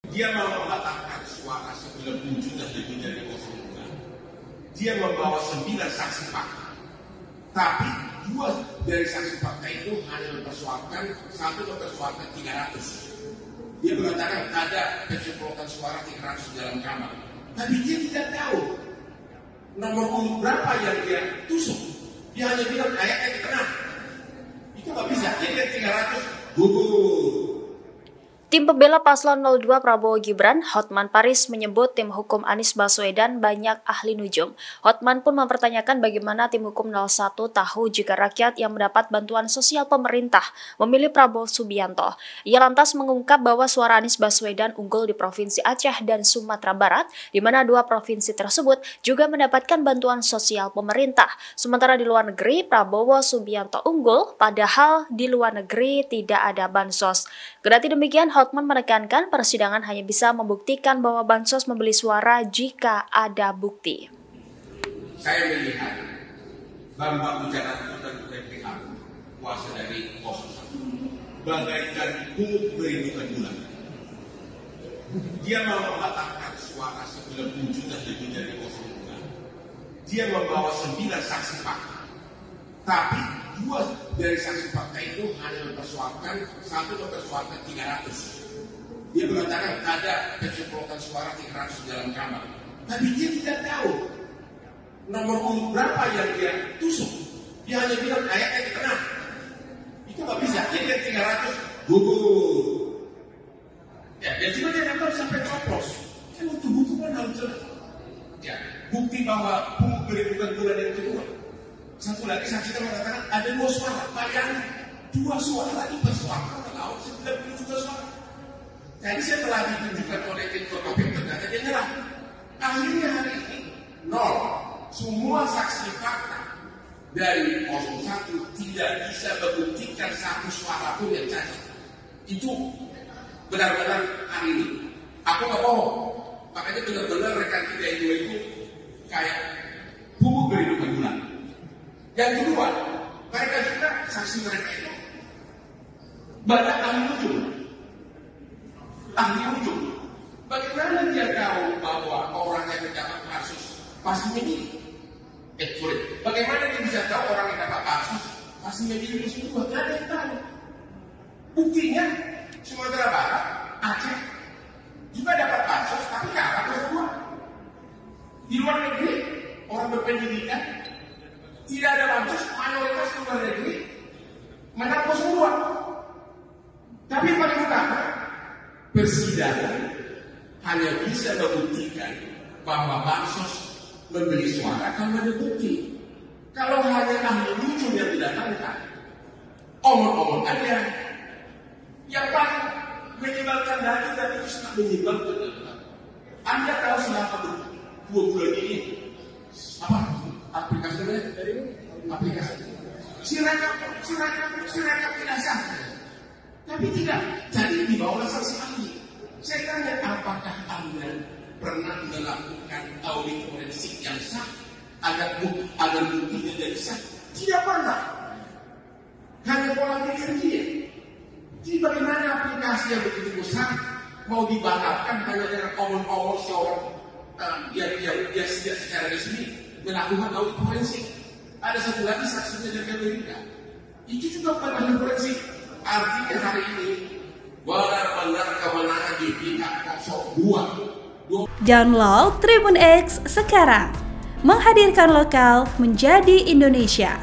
Dia mau membatalkan suara 90 juta lebih dari 02. Dia membawa 9 saksi fakta. Tapi 2 dari saksi fakta itu hanya mempersoalkan, 1 mempersoalkan 300. Dia mengatakan ada pencoblosan suara 300 dalam kamar. Tapi dia tidak tahu nomor urut berapa yang dia tusuk. Dia hanya bilang kayaknya kena. Itu nggak bisa. Jadi 300 gugur. Tim pembela Paslon 02 Prabowo Gibran, Hotman Paris menyebut tim hukum Anies Baswedan banyak ahli nujum. Hotman pun mempertanyakan bagaimana tim hukum 01 tahu jika rakyat yang mendapat bantuan sosial pemerintah memilih Prabowo Subianto. Ia lantas mengungkap bahwa suara Anies Baswedan unggul di Provinsi Aceh dan Sumatera Barat, di mana 2 provinsi tersebut juga mendapatkan bantuan sosial pemerintah. Sementara di luar negeri, Prabowo Subianto unggul, padahal di luar negeri tidak ada bansos. Kendati demikian, Hotman menekankan persidangan hanya bisa membuktikan bahwa bansos membeli suara jika ada bukti. Saya melihat Bambang Wijayanto dan PPH kuasa dari 01 bagaikan pungut berindukan bulan. Dia mau membatalkan suara 90 juta lebih dari 02. Dia membawa 9 saksi fakta. Tapi 2 dari saksi fakta itu hanya mempersoalkan, 1 mempersoalkan 300. Dia mengatakan ada pencoblosan suara 300 dalam kamar. Tapi dia tidak tahu nomor urut berapa yang dia tusuk. Dia hanya bilang kayaknya kena. Itu nggak bisa. Jadi 300 gugur. Ya, dan juga dia dapat sampai coplos. Kan untuk buku kan harus jelas. Ya, bukti bahwa pungut berindukan bulan yang kedua. Satu lagi saksinya mengatakan ada 2 suara. Bayangin 2 suara dipersoalkan kalau 90 juta suara. Jadi setelah ditunjukkan oleh ketua KPU ternyata dia nyerah. Akhirnya hari ini 0. Semua saksi fakta dari 01 tidak bisa membuktikan 1 suara pun yang cacat. Itu benar-benar hari ini. Aku nggak bohong. Makanya benar-benar rekan kita yang 2 itu kayak pungut berindukan bulan. Yang kedua, mereka juga saksi mereka itu banyak ahli nujum. Ahli nujum. Bagaimana dia tahu bahwa orang yang mendapat kasus pasti memilih? Bagaimana dia bisa tahu orang yang dapat kasus pasti memilih semua? Tidak ada yang tahu. Buktinya Sumatera Barat, Aceh juga dapat kasus tapi kalah semua. Di luar negeri orang berpendidikan tidak ada bansos, mayoritas luar negeri menang semua. Tapi paling utama persidangan hanya bisa membuktikan bahwa bansos membeli suara kalau ada bukti. Kalau hanya ahli nujum yang didatangkan, omong-omong aja. Yang paling menyebalkan lagi dan itu sangat menyebalkan. Anda tahu selama 2 bulan ini apa aplikasinya? Aplikasi sirekap tidak sah. Tapi tidak jadi dibawa saksi ahli. Saya tanya, apakah Anda pernah melakukan audit forensik yang sah agar buktinya jadi sah? Tidak pernah. Hanya pola pikir dia. Jadi bagaimana aplikasi yang begitu besar mau dibatalkan hanya dengan omong-omong seorang yang tidak secara resmi melakukan audit forensik? Ada satu lagi saksinya dari Amerika. Itu juga bukan ahli forensik. Artinya hari ini benar-benar kemenangan di pihak 02. Download Tribun X sekarang, menghadirkan lokal menjadi Indonesia.